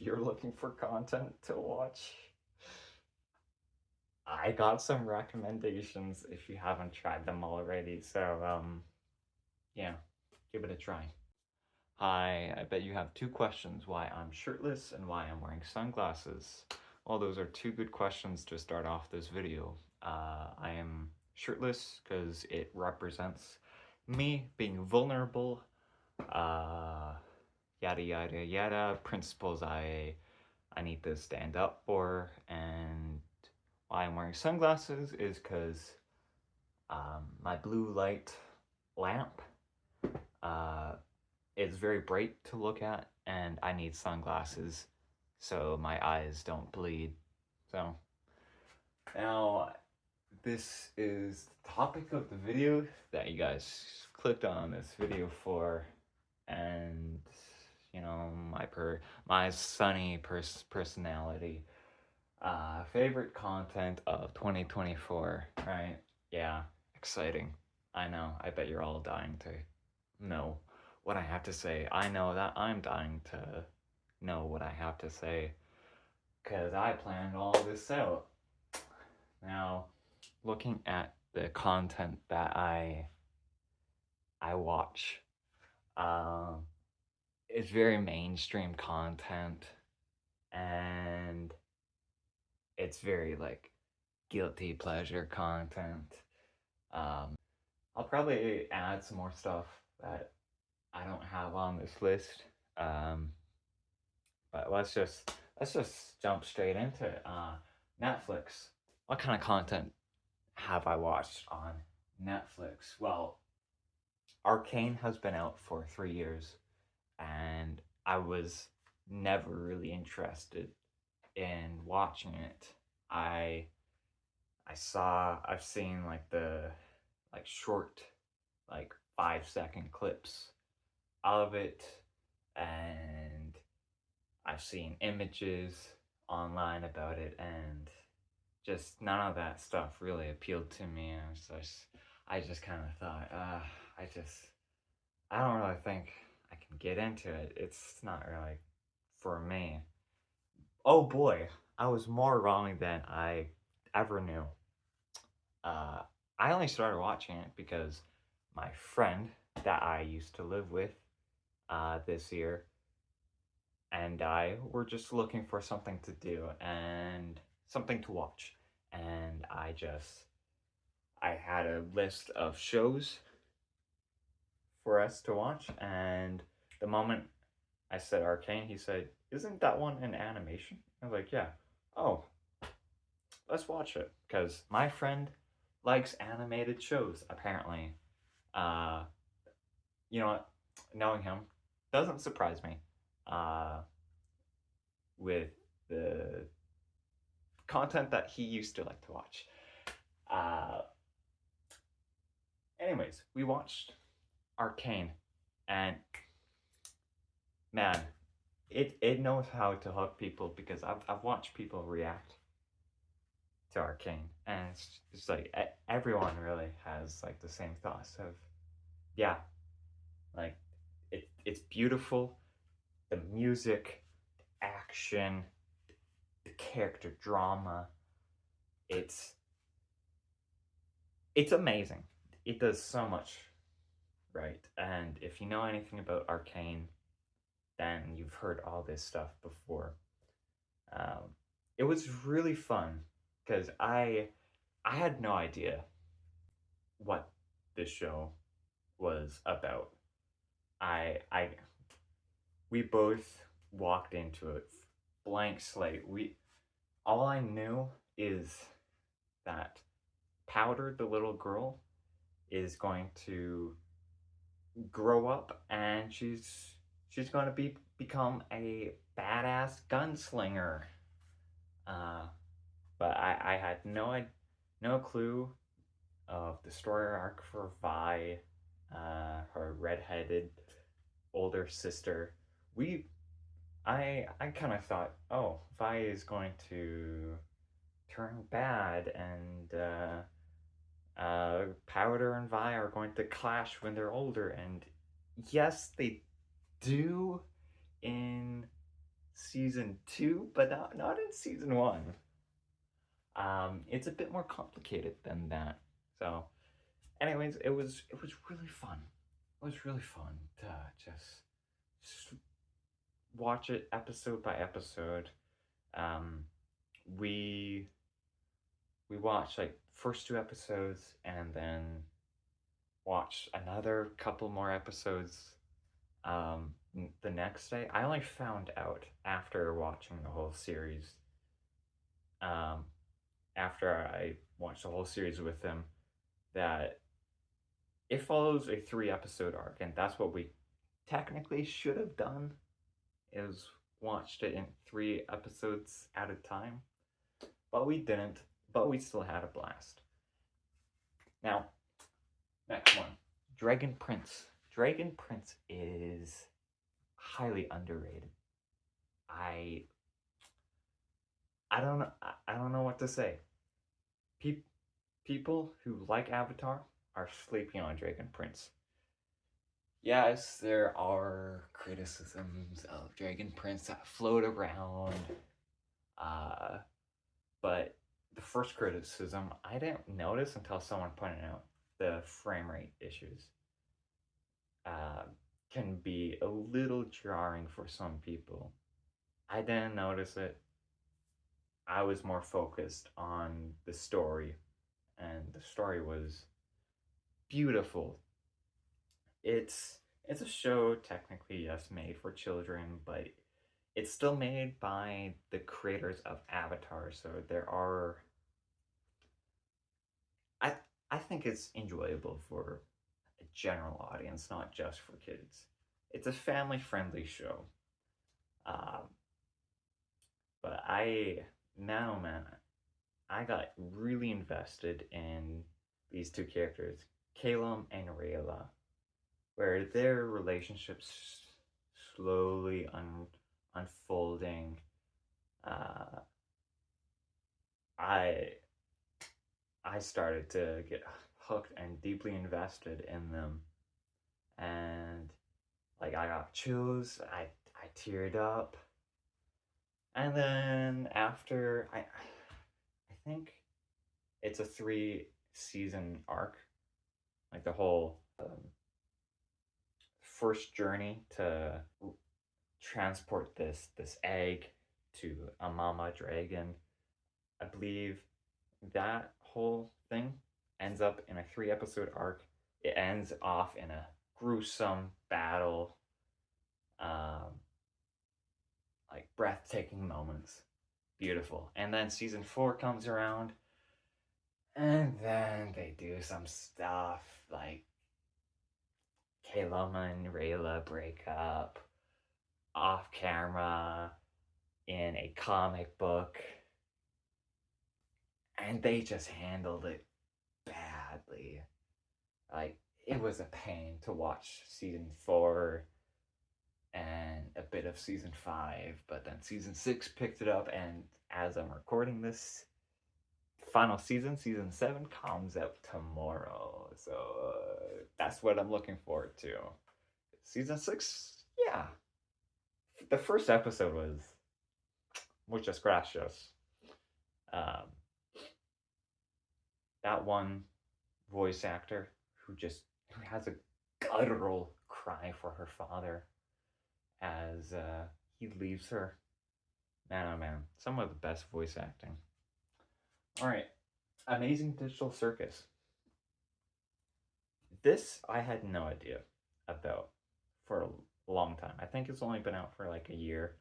you're looking for content to watch, I got some recommendations if you haven't tried them already. So, yeah, give it a try. Hi, I bet you have two questions: why I'm shirtless and why I'm wearing sunglasses. Well, those are two good questions to start off this video. I am shirtless because it represents me being vulnerable, uh, yada yada yada, principles I need to stand up for. And why I'm wearing sunglasses is because my blue light lamp uh, is very bright to look at, and I need sunglasses so my eyes don't bleed. So now this is the topic of the video that you guys clicked on this video for, and you know, my sunny personality, favorite content of 2024, right? Yeah, exciting. I know. I bet you're all dying to know what I have to say. I know that I'm dying to know what I have to say because I planned all this out. Now, looking at the content that I watch, um, it's very mainstream content, and it's very like guilty pleasure content. I'll probably add some more stuff that I don't have on this list. Um, but let's just jump straight into it. Netflix. What kind of content have I watched on Netflix? Well, Arcane has been out for 3 years, and I was never really interested in watching it. I I've seen like the short, like 5-second clips of it, and I've seen images online about it, and just none of that stuff really appealed to me. I just kind of thought, I don't really think I can get into it. It's not really for me. Oh boy, I was more wrong than I ever knew. Uh, I only started watching it because my friend that I used to live with this year and I were just looking for something to do and something to watch. And I had a list of shows for us to watch. And the moment I said Arcane, he said, "Isn't that one an animation?" I was like, "Yeah." "Oh, let's watch it." Because my friend likes animated shows, apparently. Uh, you know what? Knowing him doesn't surprise me. With the content that he used to like to watch. Uh, anyways, we watched Arcane, and man, it knows how to hook people because I've watched people react to Arcane, and it's like everyone really has like the same thoughts of, yeah, like it's beautiful, the music, the action, the character drama, it's it's amazing. It does so much right. And if you know anything about Arcane, then you've heard all this stuff before. Um, it was really fun because I had no idea what this show was about. I we both walked into it blank slate. We All I knew is that Powder, the little girl, is going to grow up and she's going to become a badass gunslinger. Uh, but I had no clue of the story arc for Vi, her redheaded older sister. We I kind of thought, oh, Vi is going to turn bad, and Powder and Vi are going to clash when they're older, and yes, they do in season 2, but not in season 1. It's a bit more complicated than that. So, anyways, it was really fun. It was really fun to just watch it episode by episode. Um, we we watched like first 2 episodes and then watched another couple more episodes the next day. I only found out after watching the whole series. Um, After I watched the whole series with him, that it follows a 3 episode arc, and that's what we technically should have done. Is watched it in 3 episodes at a time, but we didn't. But we still had a blast. Now, next one, Dragon Prince. Dragon Prince is highly underrated. I I don't know. I don't know what to say. People who like Avatar are sleeping on Dragon Prince. Yes, there are criticisms of Dragon Prince that float around, uh, but the first criticism I didn't notice until someone pointed out the frame rate issues. Uh, can be a little jarring for some people. I didn't notice it. I was more focused on the story, and the story was beautiful. It's a show technically, yes, made for children, but it's still made by the creators of Avatar, so there are I I think it's enjoyable for a general audience, not just for kids. It's a family-friendly show. Um, but now, man, I got really invested in these 2 characters, Calum and Rayla, where their relationships slowly unfolding. Uh, I I started to get hooked and deeply invested in them, and like I got chills. I teared up, and then after I think it's a 3 season arc, like the whole first journey to transport this egg to a mama dragon. I believe that whole thing ends up in a 3 episode arc. It ends off in a gruesome battle, um, like breathtaking moments. Beautiful. And then season 4 comes around, and then they do some stuff like Calum and Rayla break up off camera in a comic book, and they just handled it badly. Like, it was a pain to watch season 4 and a bit of season 5, but then season 6 picked it up, and as I'm recording this, final season 7, comes out tomorrow. So that's what I'm looking forward to. Season 6, yeah. The first episode was muchas gracias. Um, that one voice actor who has a guttural cry for her father as he leaves her. Man, oh man, some of the best voice acting. All right, Amazing Digital Circus. This I had no idea about for a long time. I think it's only been out for like a year,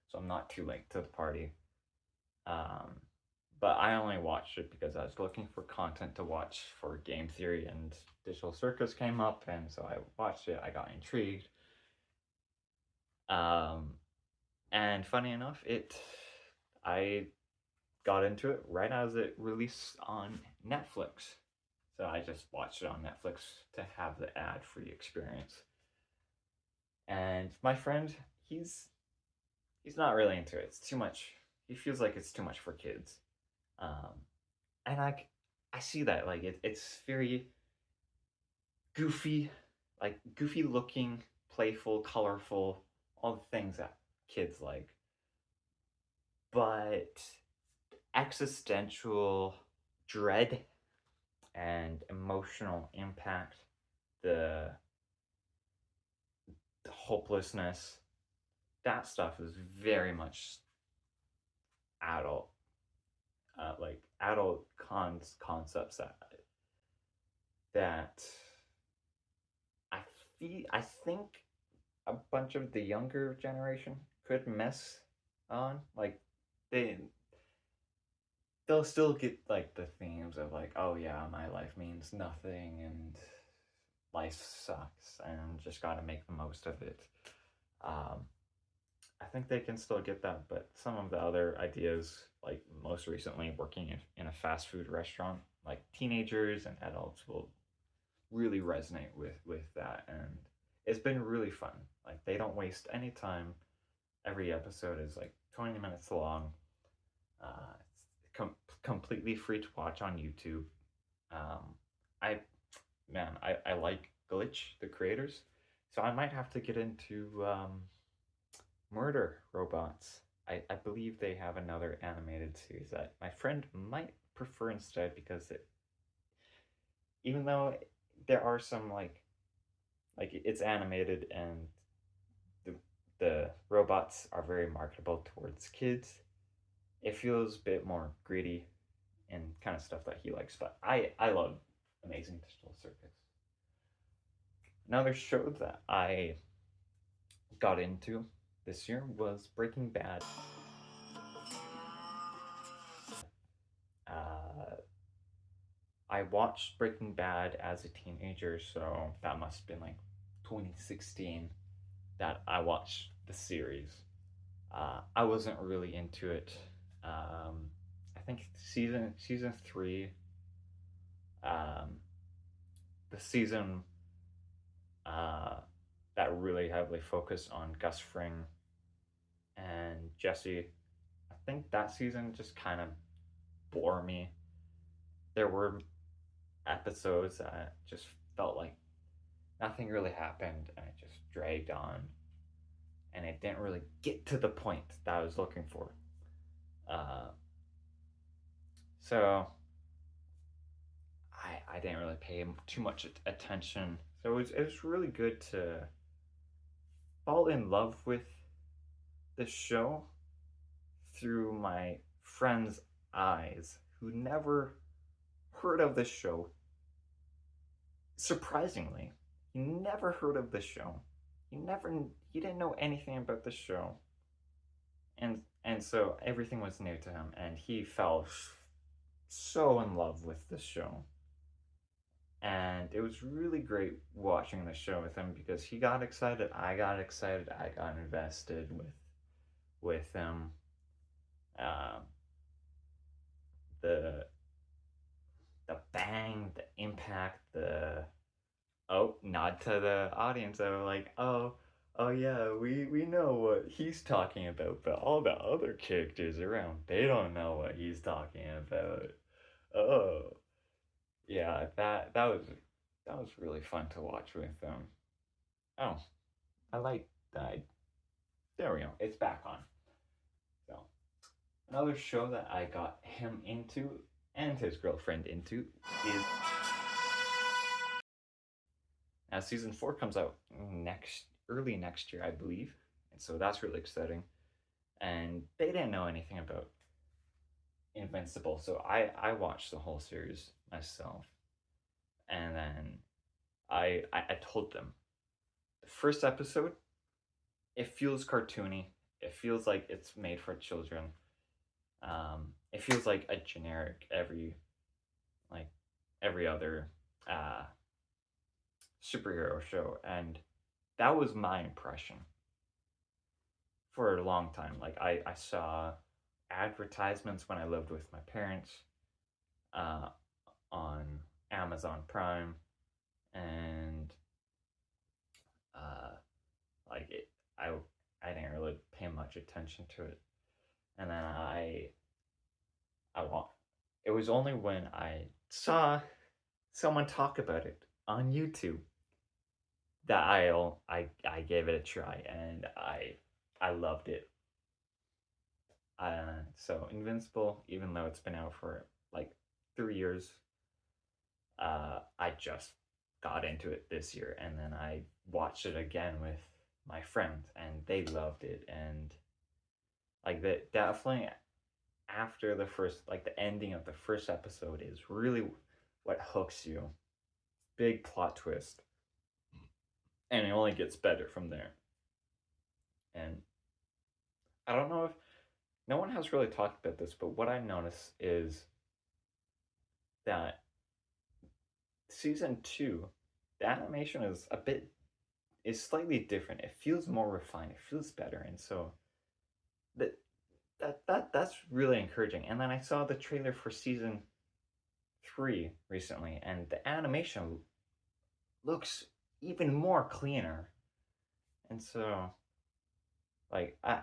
so I'm not too late to the party. Um, but I only watched it because I was looking for content to watch for Game Theory, and Digital Circus came up, and so I watched it. I got intrigued. And funny enough, I got into it right as it released on Netflix. So I just watched it on Netflix to have the ad-free experience. And my friend, he's not really into it. It's too much. He feels like it's too much for kids. And I see that, like it's very goofy, like goofy looking, playful, colorful, all the things that kids like. but existential dread and emotional impact, the, the hopelessness, that stuff is very much adult, like adult concepts that I I think a bunch of the younger generation could miss on. Like they they'll still get like the themes of like, oh yeah, my life means nothing and life sucks and just got to make the most of it. Um, I think they can still get that, but some of the other ideas, like most recently working in a fast food restaurant, like teenagers and adults will really resonate with that, and it's been really fun. Like they don't waste any time. Every episode is like 20 minutes long. It's completely free to watch on YouTube. Um, I I like Glitch, the creators, so I might have to get into Murder Robots. I believe they have another animated series that my friend might prefer instead because even though there are some like it's animated and the the robots are very marketable towards kids, it feels a bit more gritty and kind of stuff that he likes. But I love Amazing Digital Circus. Another show that I got into this year was Breaking Bad. Uh, I watched Breaking Bad as a teenager, so that must have been like 2016 that I watched the series. I wasn't really into it. I think season three, um, the season uh, that really heavily focused on Gus Fring and Jesse. I think that season just kind of bore me. There were episodes that just felt like nothing really happened and it just dragged on and it didn't really get to the point that I was looking for. Uh, so I didn't really pay too much attention. So it was really good to fall in love with the show through my friend's eyes who never heard of the show. Surprisingly, he never heard of the show. He didn't know anything about the show. And so everything was new to him and he fell so in love with the show. And it was really great watching the show with him because he got excited, I got excited, I got invested with him. Uh, the bang, the impact, the nod to the audience. I was like, oh yeah, we know what he's talking about, but all the other characters around, they don't know what he's talking about. Oh, yeah, that was really fun to watch with them. Oh, I like that. There we go. It's back on. So another show that I got him into and his girlfriend into is now season 4 comes out early next year, I believe, and so that's really exciting. And they didn't know anything about Invincible, so I watched the whole series myself, and then I told them the first episode it feels cartoony. It feels like it's made for children. It feels like a generic like every other uh, superhero show, and that was my impression for a long time. Like I saw advertisements when I lived with my parents uh, on Amazon Prime, and uh, like it, I didn't really pay much attention to it, and then I want. It was only when I saw someone talk about it on YouTube that I gave it a try, and I loved it. So Invincible, even though it's been out for like 3 years, I just got into it this year, and then I watched it again with my friends, and they loved it, and like that definitely after the first, like the ending of the first episode is really what hooks you. Big plot twist, and it only gets better from there. And I don't know if no one has really talked about this, but what I notice is that season 2, the animation is slightly different. It feels more refined. It feels better, and so that that's really encouraging. And then I saw the trailer for season 3 recently, and the animation looks even more cleaner. And so, like I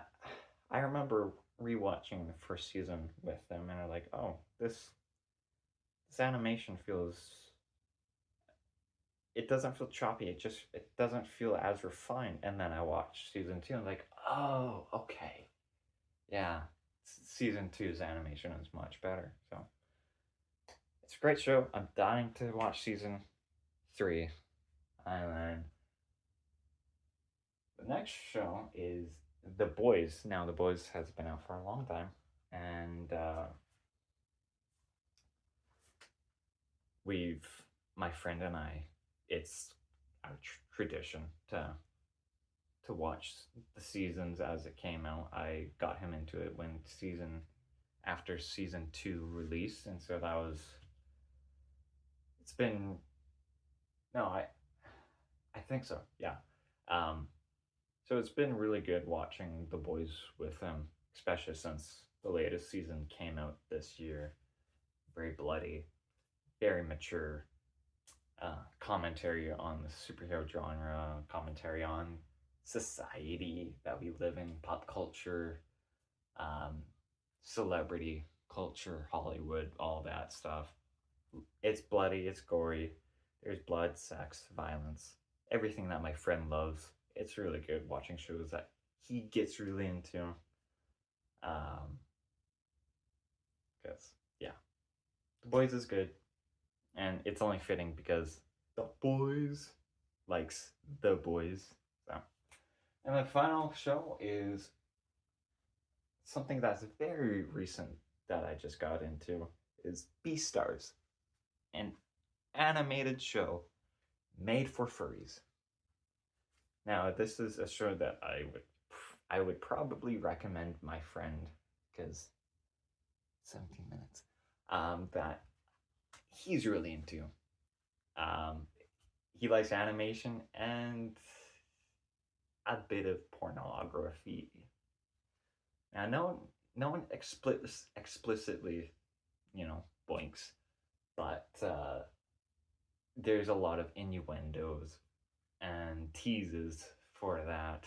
remember rewatching the first season with them, and I'm like, oh, this animation feels. It doesn't feel choppy. It doesn't feel as refined. And then I watched season 2, and I'm like, oh, okay, yeah. Season 2's animation is much better. So it's a great show. I'm dying to watch season 3. And then the next show is The Boys. Now, The Boys has been out for a long time, and my friend and I, it's our tradition to watch the seasons as it came out. I got him into it after season 2 released, and so it's been, no, I think so, yeah. Um, so it's been really good watching The Boys with him, especially since the latest season came out this year. Very bloody, very mature, commentary on the superhero genre, commentary on society that we live in, pop culture, um, celebrity culture, Hollywood, all that stuff. It's bloody, it's gory. There's blood, sex, violence, everything that my friend loves. It's really good watching shows that he gets really into. Um, because yeah, The Boys is good, and it's only fitting because The Boys likes The Boys. So, and the final show is something that's very recent that I just got into is Beastars, an animated show made for furries. Now, this is a show that I would probably recommend my friend because 17 minutes that he's really into. Um, he likes animation and a bit of pornography. Now, no one explicitly, blinks, but there's a lot of innuendos and teases for that,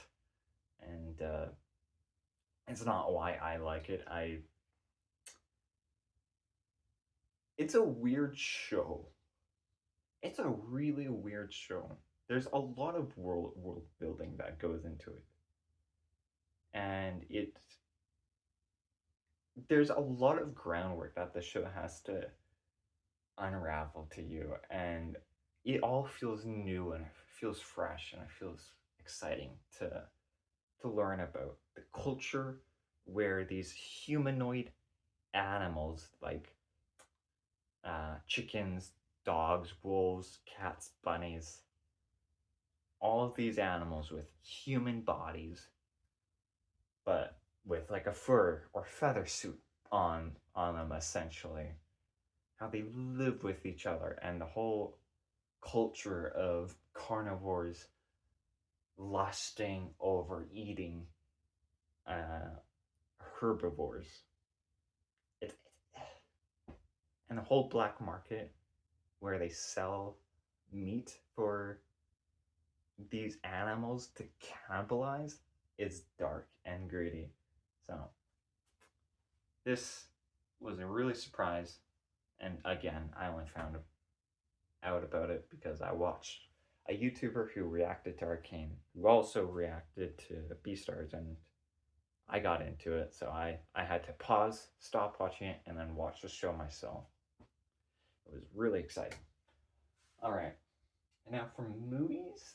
and it's not why I like it. It's a weird show. It's a really weird show. There's a lot of world building that goes into it, and there's a lot of groundwork that the show has to unravel to you, and it all feels new and it feels fresh and it feels exciting to learn about the culture where these humanoid animals like chickens, dogs, wolves, cats, bunnies, all of these animals with human bodies, but with like a fur or feather suit on them essentially. How they live with each other and the whole culture of carnivores lusting over eating uh, herbivores. It, and the whole black market where they sell meat for these animals to cannibalize is dark and gritty. So this was a really surprise, and again, I only found out about it because I watched a YouTuber who reacted to Arcane, who also reacted to Beastars, and I got into it, so I had to pause, stop watching it, and then watch the show myself. It was really exciting. All right, and now for movies,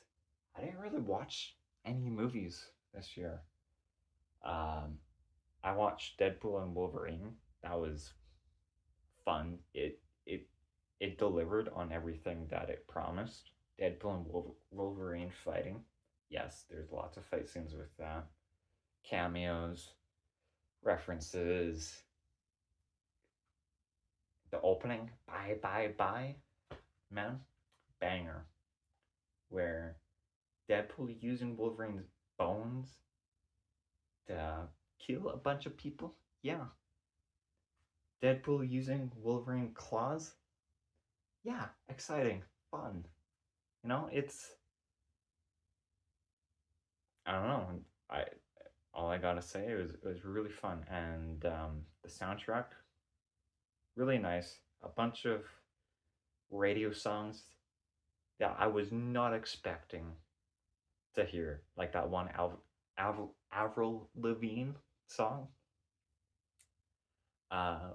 I didn't really watch any movies this year. Um, I watched Deadpool and Wolverine. That was fun. It delivered on everything that it promised. Deadpool and Wolverine fighting. Yes, there's lots of fight scenes with that. Cameos, references. The opening, bye bye bye, man, banger. Where Deadpool using Wolverine's bones to kill a bunch of people. Yeah. Deadpool using Wolverine claws. Yeah, exciting, fun. You know, it's I don't know. I all I gotta say it was really fun, and the soundtrack really nice. A bunch of radio songs that I was not expecting to hear, like that one Avril Lavigne song, uh,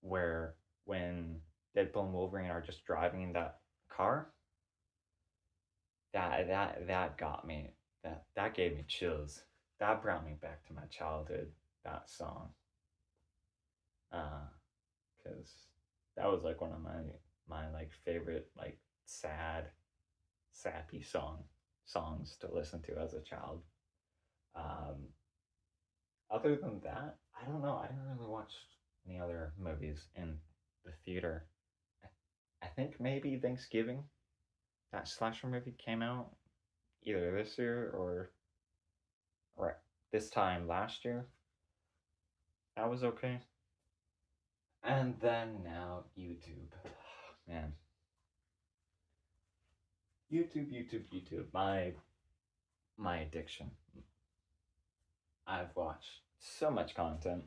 where when Deadpool and Wolverine are just driving in that car, that got me. That gave me chills. That brought me back to my childhood. That song, because that was like one of my like favorite like sad, sappy songs to listen to as a child. Um, Other than that, I don't know. I didn't really watch any other movies in the theater. I think maybe Thanksgiving, that slasher movie came out either this year or this time last year. That was okay. And then now YouTube. Man. YouTube. My addiction. I've watched so much content,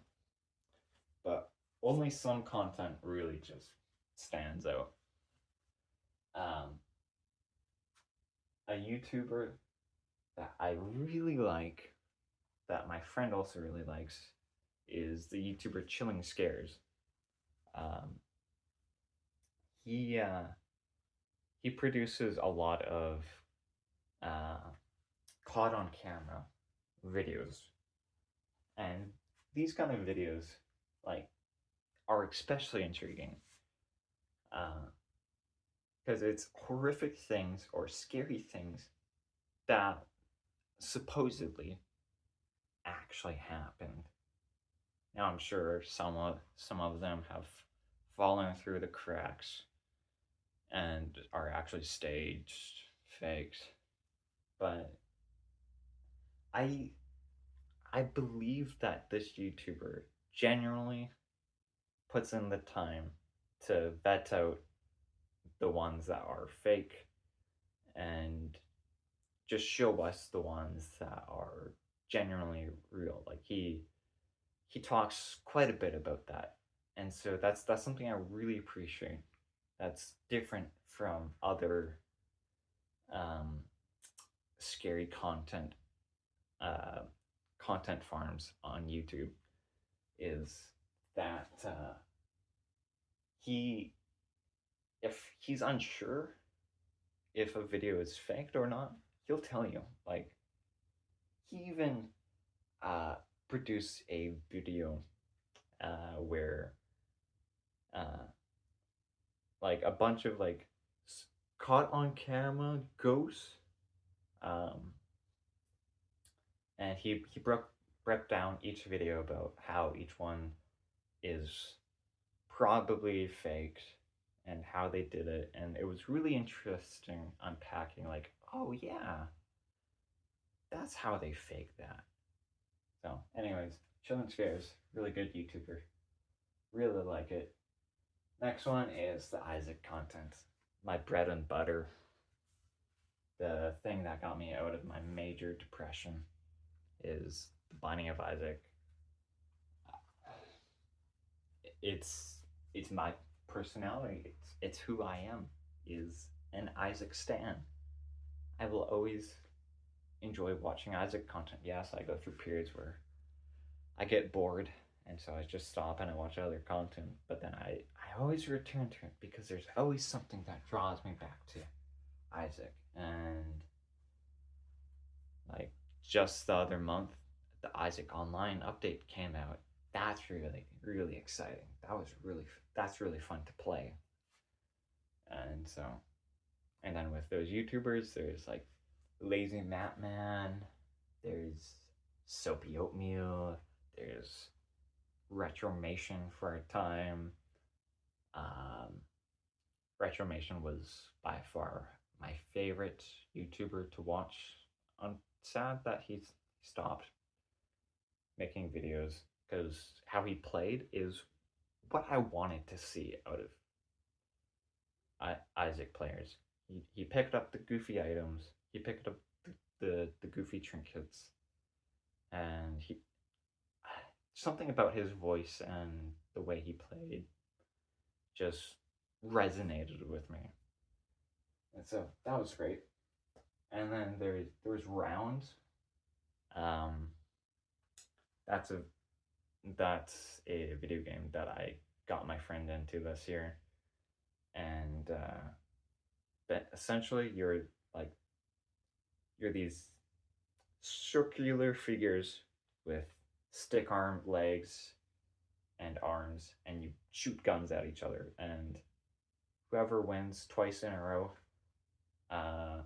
but only some content really just stands out. Um, a YouTuber that I really like, that my friend also really likes, is the YouTuber Chilling Scares. Um, he uh, he produces a lot of uh, caught on camera videos, and these kind of videos like are especially intriguing because it's horrific things or scary things that supposedly actually happened. Now I'm sure some of them have fallen through the cracks and are actually staged, faked. But I I believe that this YouTuber genuinely puts in the time to vet out the ones that are fake and just show us the ones that are genuinely real. Like he talks quite a bit about that, and so that's something I really appreciate. That's different from other um, scary uh, content farms on YouTube. Is that he if he's unsure if a video is faked or not, he'll tell you. Like he even uh, produced a video where uh, like a bunch of like caught on camera ghosts, um, and he broke down each video about how each one is probably faked and how they did it, and it was really interesting unpacking. Like, oh yeah, that's how they fake that. So, anyways, Chillin' Scares, really good YouTuber. Really like it. Next one is the Isaac content. My bread and butter. The thing that got me out of my major depression is the Binding of Isaac. It's it's my personality. It's who I am. Is an Isaac stan. I will always enjoy watching Isaac content. Yes, I go through periods where I get bored, and so I just stop and I watch other content. But then I always return to it because there's always something that draws me back to Isaac. And like just the other month, the Isaac Online update came out. That's really exciting. That's really fun to play. And so, and then with those YouTubers, there's like Lazy Mat Man, there's Soapy Oatmeal, there's Retromation for a time. Um, Retromation was by far my favorite YouTuber to watch. I'm sad that he's stopped making videos because how he played is what I wanted to see out of Isaac players. He picked up the goofy items. He picked up the goofy trinkets, and he something about his voice and the way he played just resonated with me, and so that was great. And then there was rounds. Um, that's a that's a video game that I got my friend into this year, and but essentially like you're these circular figures with stick arm legs and arms, and you shoot guns at each other, and whoever wins twice in a row uh,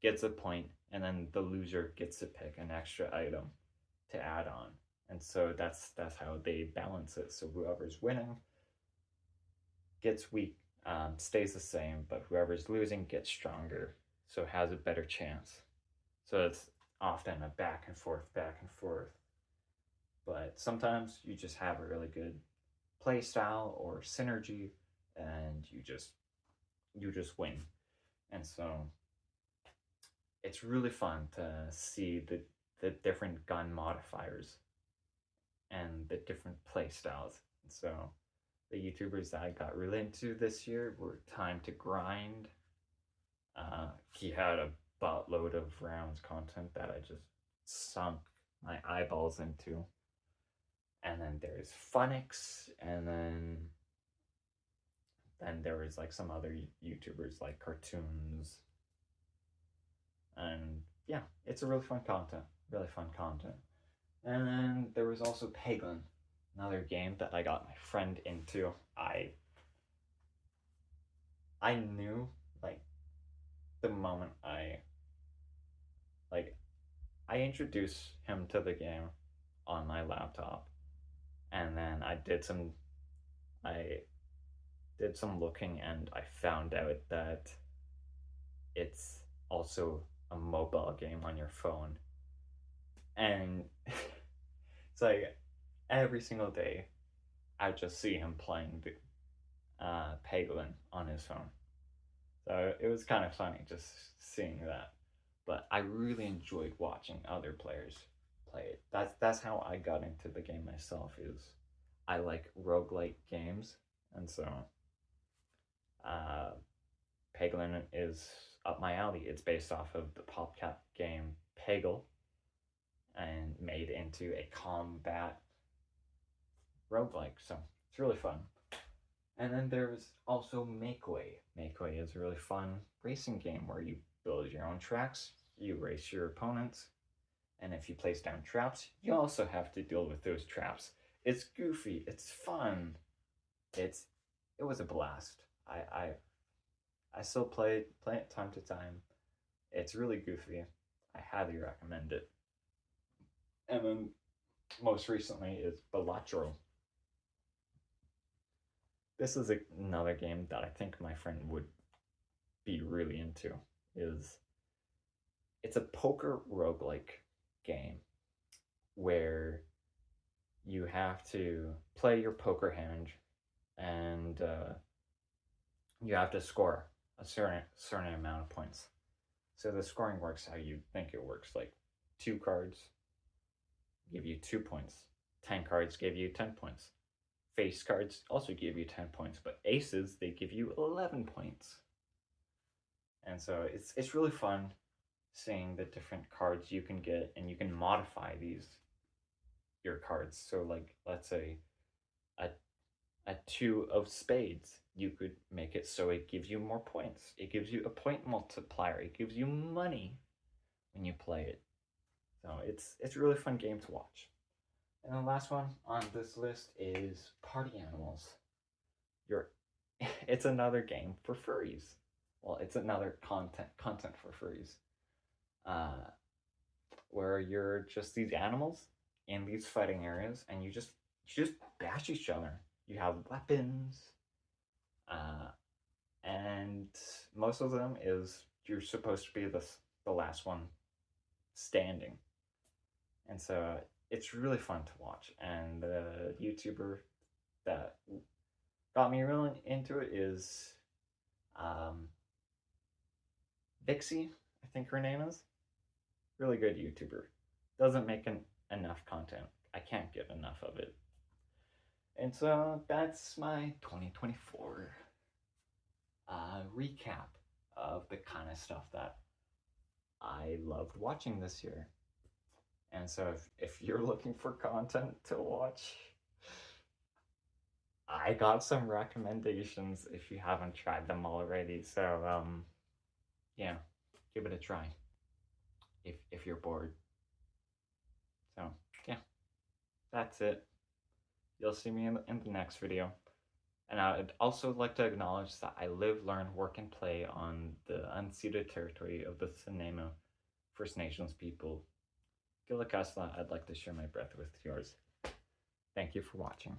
gets a point, and then the loser gets to pick an extra item to add on. And so that's how they balance it. So whoever's winning gets weak, stays the same, but whoever's losing gets stronger, so has a better chance. So it's often a back and forth, back and forth. But sometimes you just have a really good play style or synergy, and you just win. And so it's really fun to see the different gun modifiers and the different play styles. And so the YouTubers that I got really into this year were Time to Grind. He had a buttload of rounds content that I just sunk my eyeballs into. And then there's Funix, and then there was like some other YouTubers like Cartoons, and yeah, it's a really fun content, really fun content. And then there was also Peglin, another game that I got my friend into. I knew like the moment like I introduced him to the game on my laptop, and then I did some looking, and I found out that it's also a mobile game on your phone. And it's like every single day I just see him playing the Peglin on his phone. So it was kind of funny just seeing that. But I really enjoyed watching other players play it. That's how I got into the game myself. Is I like roguelike games, and so uh, Peglin is up my alley. It's based off of the PopCap game Peggle, and made into a combat roguelike. So it's really fun. And then there's also Makeway. Makeway is a really fun racing game where you build your own tracks, you race your opponents, and if you place down traps, you also have to deal with those traps. It's goofy, it's fun. It was a blast. I still play it time to time. It's really goofy. I highly recommend it. And then most recently is Balatro. This is another game that I think my friend would be really into. It's a poker roguelike game where you have to play your poker hand, and you have to score a certain amount of points. So the scoring works how you think it works. Like 2 cards give you 2 points, 10 cards give you 10 points. Face cards also give you 10 points, but aces, they give you 11 points. And so it's really fun seeing the different cards you can get, and you can modify these your cards. So like, let's say a a two of spades, you could make it so it gives you more points. It gives you a point multiplier. It gives you money when you play it. So it's a really fun game to watch. And the last one on this list is Party Animals. You're it's another game for furries. Well, it's another content for furries. Uh, where you're just these animals in these fighting areas and you just bash each other. You have weapons, uh, and most of them is you're supposed to be the last one standing, and so it's really fun to watch. And the YouTuber that got me really into it is um, Vixie, I think her name is. Really good YouTuber. Doesn't make enough content. I can't get enough of it. And so that's my 2024 recap of the kind of stuff that I loved watching this year. And so if you're looking for content to watch, I got some recommendations if you haven't tried them already. So yeah, give it a try if you're bored. So yeah, that's it. You'll see me in the next video. And I'd also like to acknowledge that I live, learn, work, and play on the unceded territory of the Tsuut'ina First Nations people. Gilakasla, I'd like to share my breath with yours. Thank you for watching.